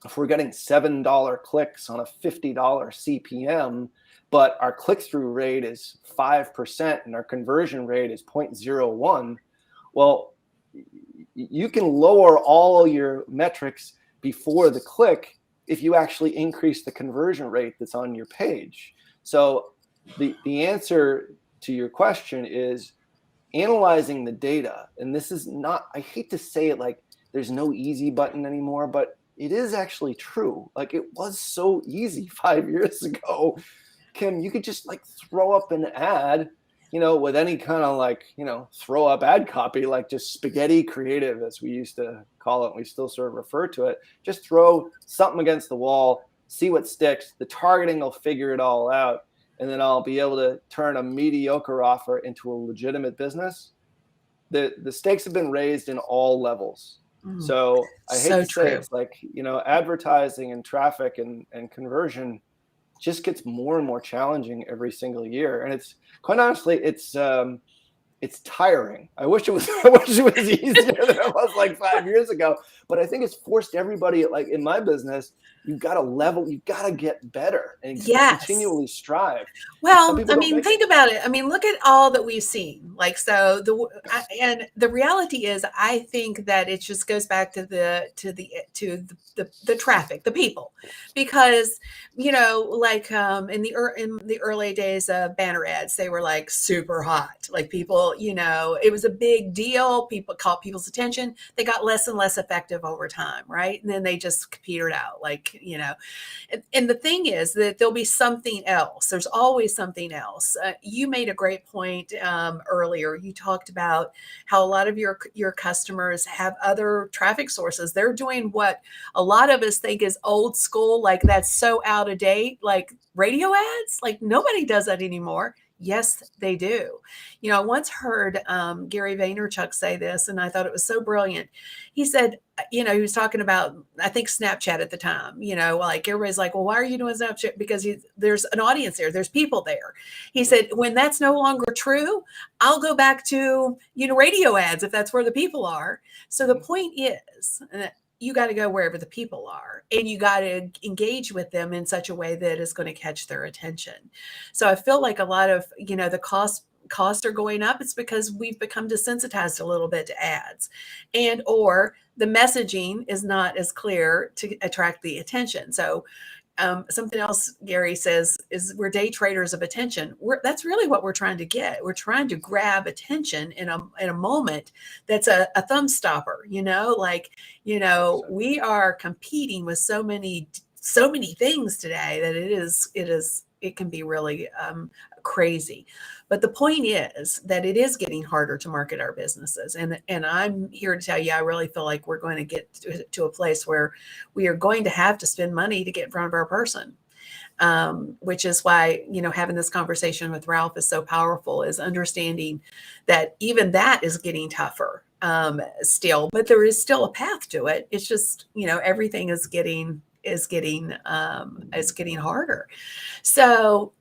if we're getting $7 clicks on a $50 CPM, but our click-through rate is 5% and our conversion rate is 0.01, well, you can lower all your metrics before the click if you actually increase the conversion rate that's on your page. So the answer to your question is analyzing the data. And this is not, I hate to say it like there's no easy button anymore, but it is actually true. Like it was so easy 5 years ago. Kim, you could just like throw up an ad, with any kind of like, throw up ad copy, like just spaghetti creative, as we used to call it. We still sort of refer to it. Just throw something against the wall, see what sticks. The targeting will figure it all out. And then I'll be able to turn a mediocre offer into a legitimate business. The stakes have been raised in all levels. So I hate to say it's like, advertising and traffic and conversion just gets more and more challenging every single year. And it's quite honestly, it's tiring. I wish it was easier than it was like 5 years ago. But I think it's forced everybody, like in my business, you've got to get better and continually strive. Well, I mean, think about it. I mean, look at all that we've seen. Like, so and the reality is, I think that it just goes back to the traffic, the people, because like in the early days of banner ads, they were like super hot. Like people, people, it was a big deal. People caught people's attention. They got less and less effective over time, right? And then they just petered out, and the thing is that there'll be something else. There's always something else. You made a great point earlier. You talked about how a lot of your customers have other traffic sources. They're doing what a lot of us think is old school, like that's so out of date, like radio ads. Like nobody does that anymore. Yes, they do. I once heard Gary Vaynerchuk say this, and I thought it was so brilliant. He said, he was talking about, I think, Snapchat at the time, like everybody's like, well, why are you doing Snapchat? Because there's an audience there. There's people there. He said, when that's no longer true, I'll go back to, radio ads if that's where the people are. So the point is, you got to go wherever the people are, and you got to engage with them in such a way that is going to catch their attention. So I feel like a lot of, the costs are going up. It's because we've become desensitized a little bit to ads, and or the messaging is not as clear to attract the attention. So something else Gary says is we're day traders of attention. That's really what we're trying to get. We're trying to grab attention in a moment that's a thumb stopper, we are competing with so many things today that it can be really crazy. But the point is that it is getting harder to market our businesses. And I'm here to tell you, I really feel like we're going to get to a place where we are going to have to spend money to get in front of our person. Which is why, having this conversation with Ralph is so powerful, is understanding that even that is getting tougher still, but there is still a path to it. It's just, everything is getting harder. So,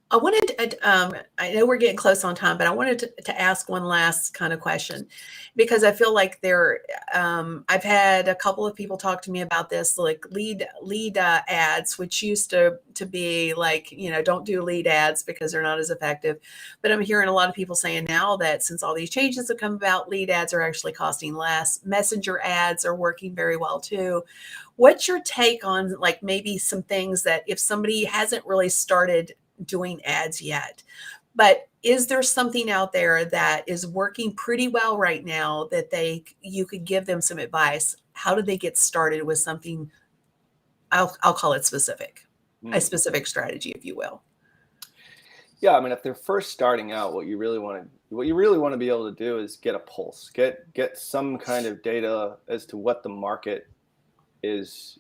I wanted I know we're getting close on time, but I wanted to ask one last kind of question, because I feel like I've had a couple of people talk to me about this, like lead ads, which used to be like, don't do lead ads because they're not as effective. But I'm hearing a lot of people saying now that since all these changes have come about, lead ads are actually costing less. Messenger ads are working very well too. What's your take on like maybe some things that if somebody hasn't really started doing ads yet, but is there something out there that is working pretty well right now that you could give them some advice? How do they get started with something? I'll call it specific, a specific strategy, if you will. Yeah, I mean, if they're first starting out, what you really want to be able to do is get a pulse, get some kind of data as to what the market is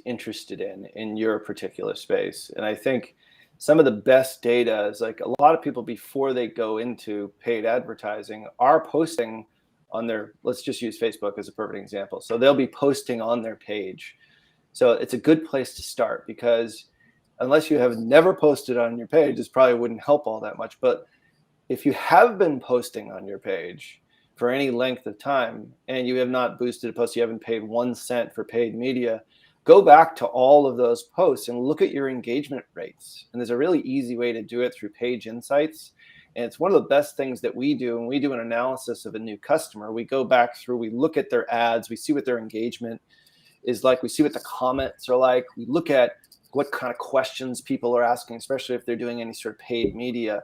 interested in your particular space. And I think some of the best data is like a lot of people before they go into paid advertising are posting on their, let's just use Facebook as a perfect example. So they'll be posting on their page. So it's a good place to start, because unless you have never posted on your page, this probably wouldn't help all that much. But if you have been posting on your page for any length of time and you have not boosted a post, you haven't paid 1 cent for paid media, go back to all of those posts and look at your engagement rates. And there's a really easy way to do it through Page Insights. And it's one of the best things that we do. When we do an analysis of a new customer, we go back through, we look at their ads, we see what their engagement is like, we see what the comments are like, we look at what kind of questions people are asking, especially if they're doing any sort of paid media.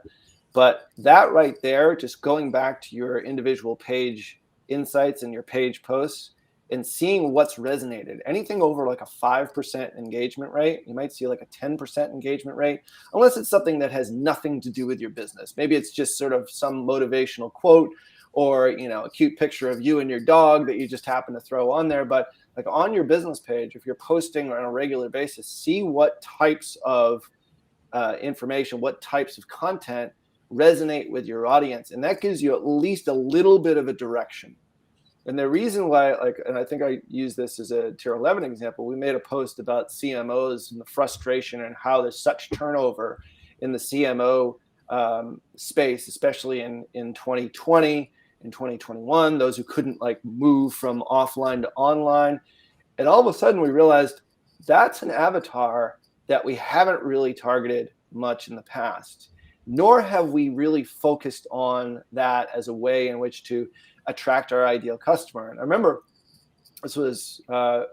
But that right there, just going back to your individual Page Insights and your page posts and seeing what's resonated, anything over like a 5% engagement rate, you might see like a 10% engagement rate, unless it's something that has nothing to do with your business. Maybe it's just sort of some motivational quote or, a cute picture of you and your dog that you just happen to throw on there. But like on your business page, if you're posting on a regular basis, see what types of information, what types of content resonate with your audience. And that gives you at least a little bit of a direction. And the reason why, and I think I use this as a tier 11 example, we made a post about CMOs and the frustration and how there's such turnover in the CMO space, especially in 2020, in 2021, those who couldn't move from offline to online. And all of a sudden we realized that's an avatar that we haven't really targeted much in the past, nor have we really focused on that as a way in which to attract our ideal customer. And I remember this was late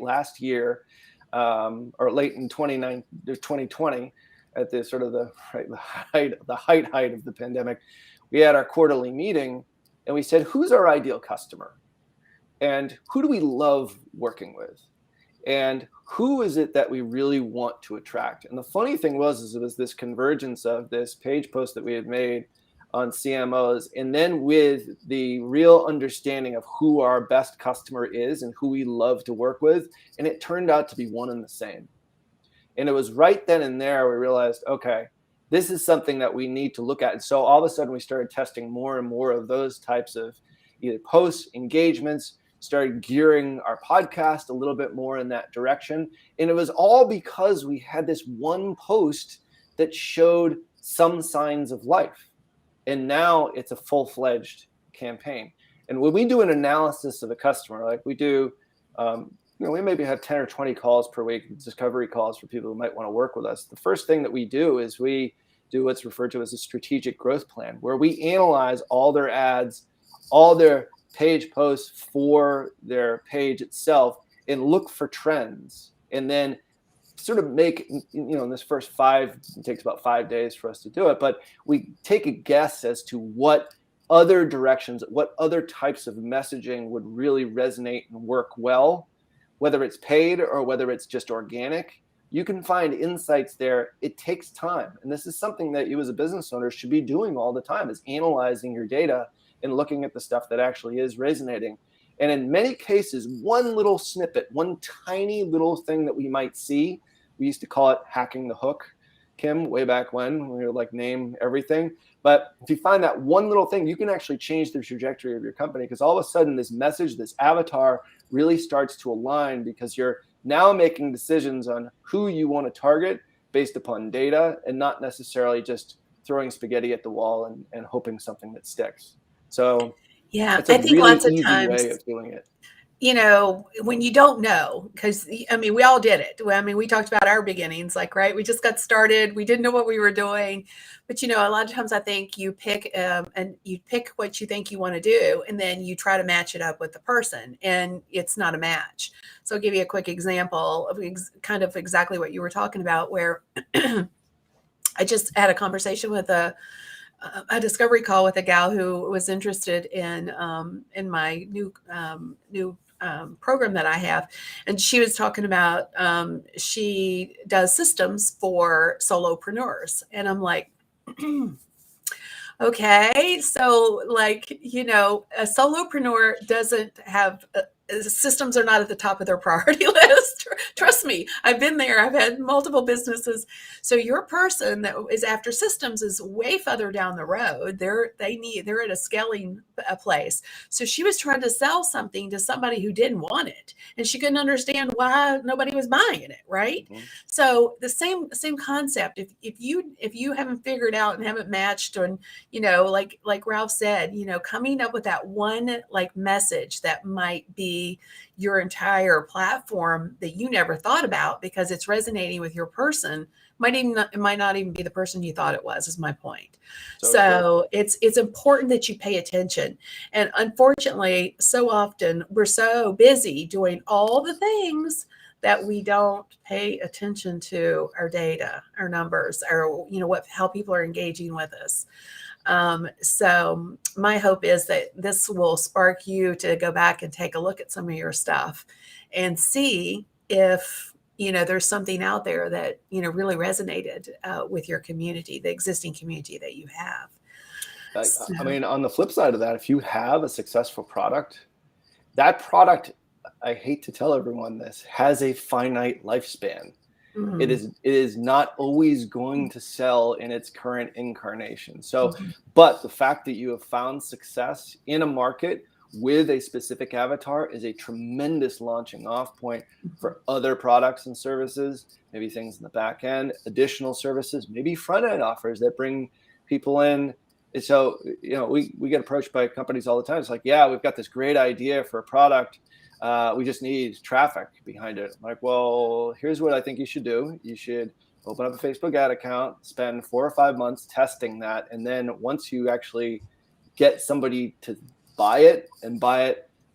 last year, or late in 2020. at the sort of the height of the pandemic, we had our quarterly meeting and we said, who's our ideal customer? And who do we love working with? And who is it that we really want to attract? And the funny thing was, it was this convergence of this page post that we had made on CMOs, and then with the real understanding of who our best customer is and who we love to work with. And it turned out to be one and the same. And it was right then and there we realized, okay, this is something that we need to look at. And so all of a sudden we started testing more and more of those types of either posts, engagements, started gearing our podcast a little bit more in that direction. And it was all because we had this one post that showed some signs of life. And now it's a full-fledged campaign. And when we do an analysis of a customer, like we do, we maybe have 10 or 20 calls per week, discovery calls for people who might want to work with us. The first thing that we do is we do what's referred to as a strategic growth plan, where we analyze all their ads, all their page posts for their page itself, and look for trends. And then sort of make, in this first it takes about 5 days for us to do it, but we take a guess as to what other directions, what other types of messaging would really resonate and work well, whether it's paid or whether it's just organic. You can find insights there. It takes time. And this is something that you as a business owner should be doing all the time, is analyzing your data and looking at the stuff that actually is resonating. And in many cases, one little snippet, one tiny little thing that we might see, we used to call it hacking the hook, Kim, way back when we were like, name everything. But if you find that one little thing, you can actually change the trajectory of your company, because all of a sudden this message, this avatar really starts to align, because you're now making decisions on who you want to target based upon data and not necessarily just throwing spaghetti at the wall and hoping something that sticks. So yeah, it's a I think really lots of easy times, way of doing it. When you don't know, because we all did it. We talked about our beginnings, right? We just got started. We didn't know what we were doing. But, a lot of times I think you pick what you think you want to do, and then you try to match it up with the person, and it's not a match. So I'll give you a quick example of kind of exactly what you were talking about, where I just had a conversation with a discovery call with a gal who was interested in my new program that I have. And she was talking about, she does systems for solopreneurs. And I'm like, okay, so a solopreneur doesn't have systems are not at the top of their priority list. Trust me, I've been there. I've had multiple businesses. So your person that is after systems is way further down the road. They're at a scaling place. So she was trying to sell something to somebody who didn't want it, and she couldn't understand why nobody was buying it. Right. Mm-hmm. So the same concept. If you haven't figured out and haven't matched, and like Ralph said, coming up with that one message that might be your entire platform that you never thought about because it's resonating with your person, it might not even be the person you thought it was, is my point. So it's important that you pay attention. And unfortunately, so often we're so busy doing all the things that we don't pay attention to our data, our numbers, or how people are engaging with us. So my hope is that this will spark you to go back and take a look at some of your stuff and see if, there's something out there that, really resonated with your community, the existing community that you have. On the flip side of that, if you have a successful product, that product, I hate to tell everyone this, has a finite lifespan. Mm-hmm. It is not always going to sell in its current incarnation. So, mm-hmm. But the fact that you have found success in a market with a specific avatar is a tremendous launching off point for other products and services, maybe things in the back end, additional services, maybe front end offers that bring people in. And so, we get approached by companies all the time. It's like, yeah, we've got this great idea for a product. We just need traffic behind it. I'm like, well, here's what I think you should do. You should open up a Facebook ad account, spend 4 or 5 months testing that. And then once you actually get somebody to buy it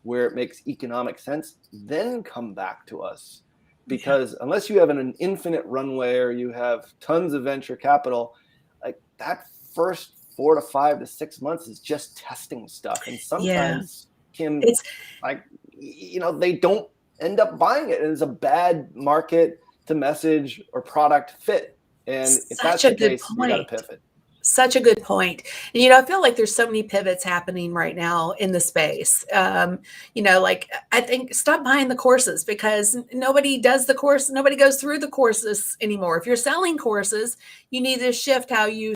where it makes economic sense, then come back to us. because unless you have an infinite runway or you have tons of venture capital, like that first 4 to 5 to 6 months is just testing stuff. And Yeah. sometimes can, It's like, they don't end up buying it. And it's a bad market to message or product fit. And if that's such a the good case, you got to point. pivot. Such a good point. I feel like there's so many pivots happening right now in the space. Like I think stop buying the courses because nobody does the course. Nobody goes through the courses anymore. If you're selling courses, you need to shift how you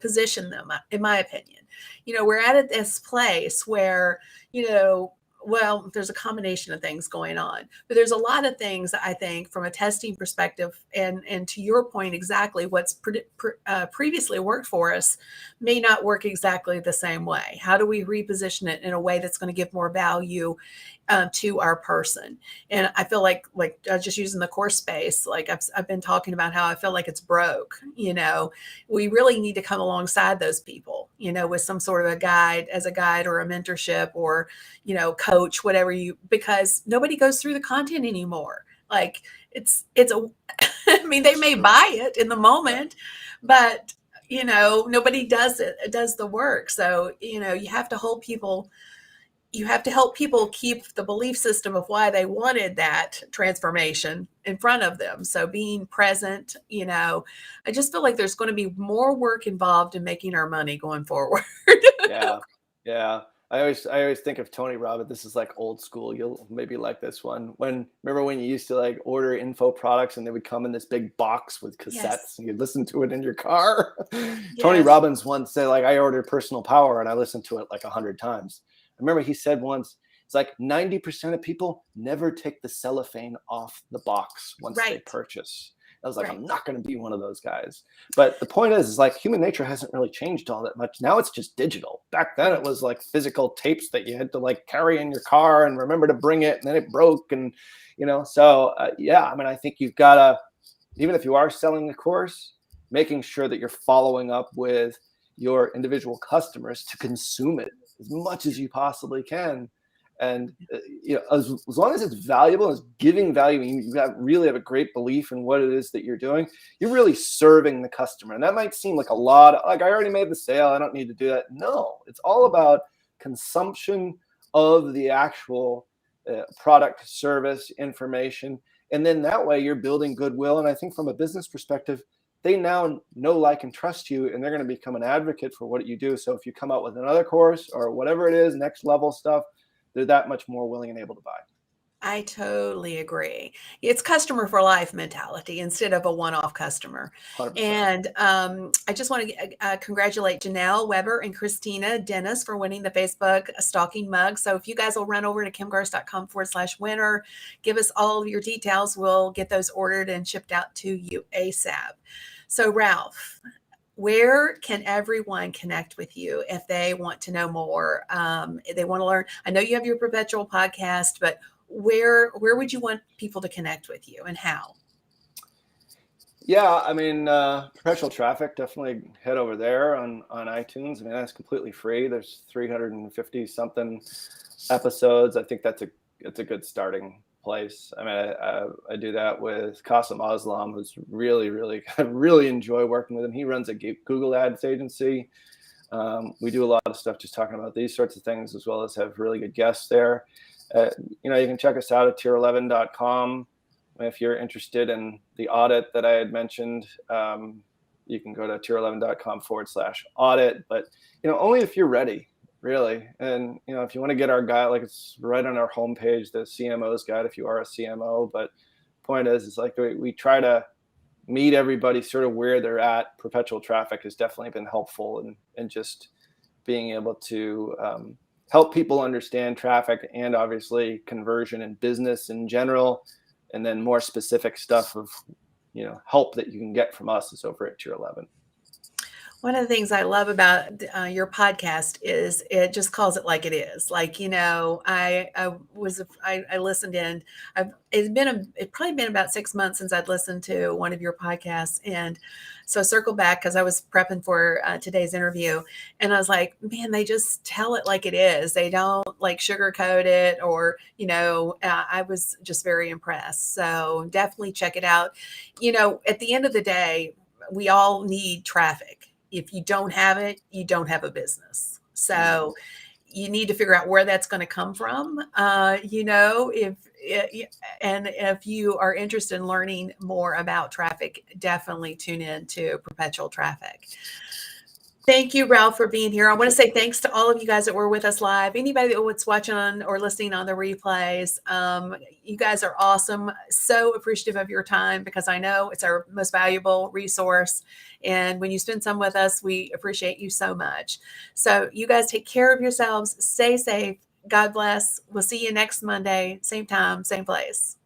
position them, in my opinion. We're at this place where, well, there's a combination of things going on, but there's a lot of things I think from a testing perspective, and to your point, exactly what's previously worked for us may not work exactly the same way. How do we reposition it in a way that's going to give more value to our person? And I feel like just using the course space, like I've been talking about how I feel like it's broke. We really need to come alongside those people, with some sort of a guide or a mentorship or, coach, whatever because nobody goes through the content anymore. Like I mean, they may buy it in the moment, but nobody does the work. So, you have to help people keep the belief system of why they wanted that transformation in front of them. So being present, I just feel like there's going to be more work involved in making our money going forward. Yeah. Yeah. I always think of Tony Robbins. This is like old school. You'll maybe like this one. Remember when you used to like order info products and they would come in this big box with cassettes Yes. and you'd listen to it in your car? Tony Yes. Robbins once said, like, I ordered Personal Power and I listened to it like 100 times. I remember he said once, it's like 90% of people never take the cellophane off the box once they Right. purchase. I was like, Right. I'm not going to be one of those guys. But the point is like human nature hasn't really changed all that much. Now it's just digital. Back then it was like physical tapes that you had to like carry in your car and remember to bring it, and then it broke. And, so yeah, I mean, I think you've got to, even if you are selling the course, making sure that you're following up with your individual customers to consume it as much as you possibly can. And as long as it's valuable, as giving value, and you really have a great belief in what it is that you're doing, you're really serving the customer. And that might seem like a lot of, like, I already made the sale, I don't need to do that. No, it's all about consumption of the actual product, service, information. And then that way you're building goodwill. And I think from a business perspective, they now know, like, and trust you, and they're going to become an advocate for what you do. So if you come out with another course or whatever it is, next level stuff, they're that much more willing and able to buy. I totally agree. It's customer for life mentality instead of a one-off customer. 100%. And I just want to congratulate Janelle Weber and Christina Dennis for winning the Facebook Stalking Mug. So if you guys will run over to kimgarst.com/winner, give us all of your details. We'll get those ordered and shipped out to you ASAP. So Ralph, where can everyone connect with you if they want to know more? If they want to learn. I know you have your Perpetual podcast, but where would you want people to connect with you and how? Yeah, I mean, Perpetual Traffic, definitely head over there on iTunes. I mean, that's completely free. There's 350 something episodes. I think it's a good starting place. I mean, I do that with Qasim Aslam, who's really, really, I really enjoy working with him. He runs a Google Ads agency. We do a lot of stuff just talking about these sorts of things, as well as have really good guests there. You can check us out at tier11.com. If you're interested in the audit that I had mentioned, you can go to tier11.com/audit, but, only if you're ready, really. And, if you want to get our guide, like, it's right on our homepage, the CMO's guide, if you are a CMO. But point is, it's like we try to meet everybody sort of where they're at. Perpetual Traffic has definitely been helpful in just being able to help people understand traffic and obviously conversion and business in general. And then more specific stuff of, help that you can get from us is over at Tier 11. One of the things I love about your podcast is it just calls it like it is. Like, I listened in. It probably been about 6 months since I'd listened to one of your podcasts, and so circle back because I was prepping for today's interview, and I was like, man, they just tell it like it is. They don't like sugarcoat it, or I was just very impressed. So definitely check it out. At the end of the day, we all need traffic. If you don't have it, you don't have a business. So you need to figure out where that's going to come from. If you are interested in learning more about traffic, definitely tune in to Perpetual Traffic. Thank you, Ralph, for being here. I want to say thanks to all of you guys that were with us live. Anybody that's watching on or listening on the replays, you guys are awesome. So appreciative of your time because I know it's our most valuable resource. And when you spend some with us, we appreciate you so much. So you guys take care of yourselves. Stay safe. God bless. We'll see you next Monday, same time, same place.